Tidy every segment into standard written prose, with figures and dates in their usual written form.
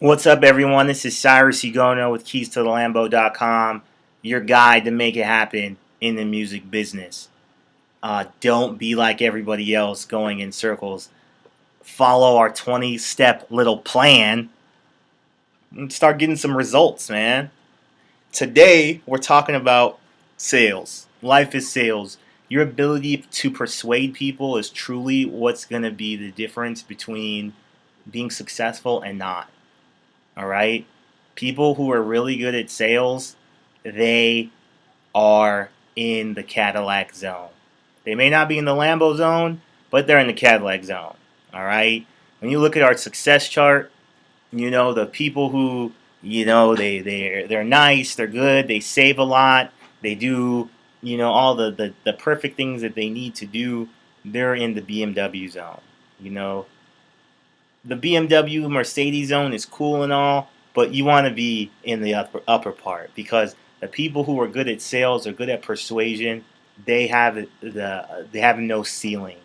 What's up, everyone? This is Cyrus Ugono with Keys to the Lambo.com, your guide to make it happen in the music business. Don't be like everybody else going in circles. Follow our 20-step little plan and start getting some results, man. Today, we're talking about sales. Life is sales. Your ability to persuade people is truly what's going to be the difference between being successful and not. All right? People who are really good at sales, they are in the Cadillac zone. They may not be in the Lambo zone, but they're in the Cadillac zone. All right? When you look at our success chart, the people who, they're nice, they're good, they save a lot, they do, all the perfect things that they need to do, they're in the BMW zone. You know, the BMW Mercedes zone is cool and all, but you want to be in the upper part because the people who are good at sales or good at persuasion, they have no ceiling.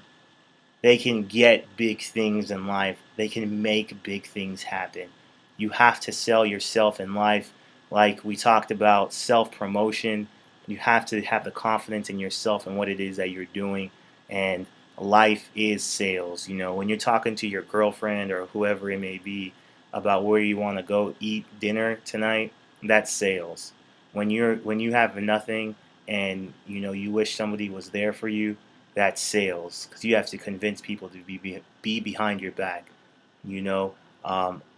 They can get big things in life. They can make big things happen. You have to sell yourself in life, like we talked about self promotion. You have to have the confidence in yourself and what it is that you're doing, and life is sales. When you're talking to your girlfriend or whoever it may be about where you want to go eat dinner tonight, that's sales. When you have nothing and you wish somebody was there for you, that's sales because you have to convince people to be behind your back. You know,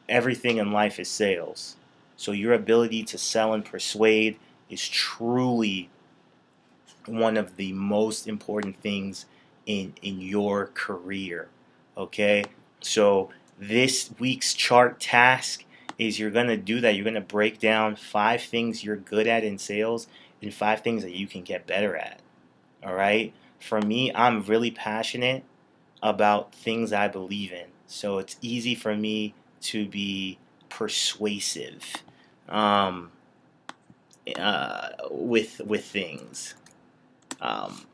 everything in life is sales. So your ability to sell and persuade is truly one of the most important things in your career. Okay, so this week's chart task is you're gonna do that. You're gonna break down 5 things you're good at in sales and 5 things that you can get better at. All right. For me, I'm really passionate about things I believe in. So it's easy for me to be persuasive um, with things. Um,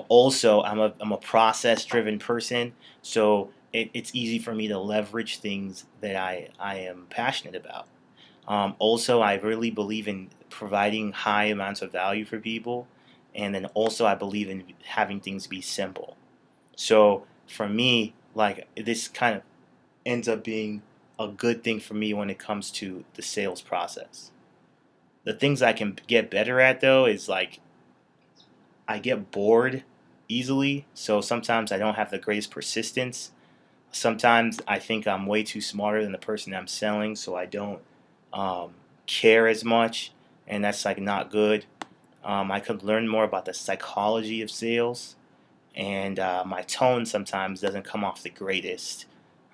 also, I'm a process driven person, so it's easy for me to leverage things that I am passionate about. Also, I really believe in providing high amounts of value for people, and then also I believe in having things be simple. So for me, like this kind of ends up being a good thing for me when it comes to the sales process. The things I can get better at though is like I get bored easily, so sometimes I don't have the greatest persistence. Sometimes I think I'm way too smarter than the person I'm selling, so I don't um, care as much, and that's like not good. I could learn more about the psychology of sales, and my tone sometimes doesn't come off the greatest,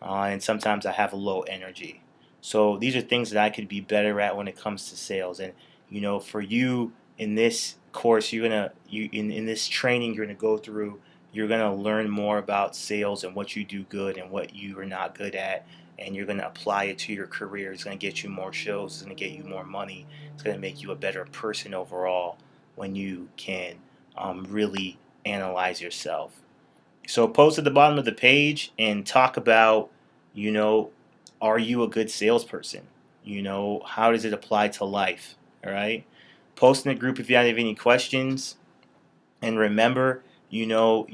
and sometimes I have a low energy. So these are things that I could be better at when it comes to sales. And for you in this course, in this training you're gonna go through, you're gonna learn more about sales and what you do good and what you are not good at, and you're gonna apply it to your career. It's gonna get you more shows. It's gonna get you more money. It's gonna make you a better person overall when you can really analyze yourself. So post at the bottom of the page and talk about, you know, are you a good salesperson? How does it apply to life? All right. Post in the group if you have any questions. And remember, you're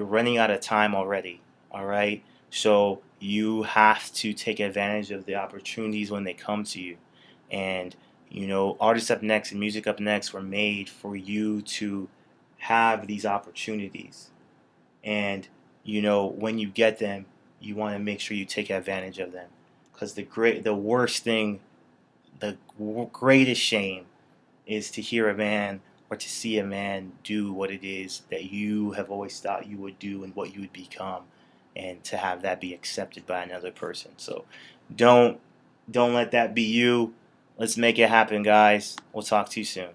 running out of time already. All right. So you have to take advantage of the opportunities when they come to you. And Artists Up Next and Music Up Next were made for you to have these opportunities. And when you get them, you want to make sure you take advantage of them, because the worst thing, the greatest shame, is to hear a man or to see a man do what it is that you have always thought you would do and what you would become, and to have that be accepted by another person. So don't don't let that be you. Let's make it happen, guys. We'll talk to you soon.